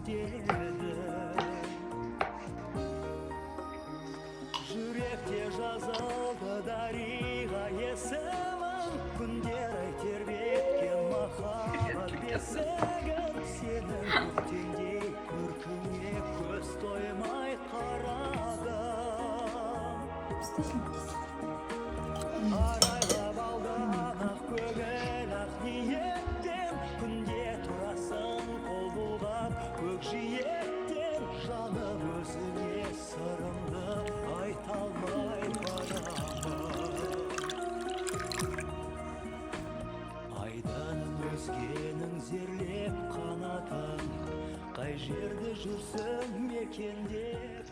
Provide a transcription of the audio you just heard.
күтеді. Жүректе жазылды дариға есімің, күндер ай тербеткен махаббат бесігін. Сенің көктемдей көркіңе көз тоймай қарадым. Арайлап алдан ақ көңіл ақ ниеттен, күнде тұрасың қол бұлғап көкжиектен. Жаным өзіңе сырымды айта алмай барамын. Айдан өзгенің зерлеп қанатын, қай жерде жүрсің мекендеп.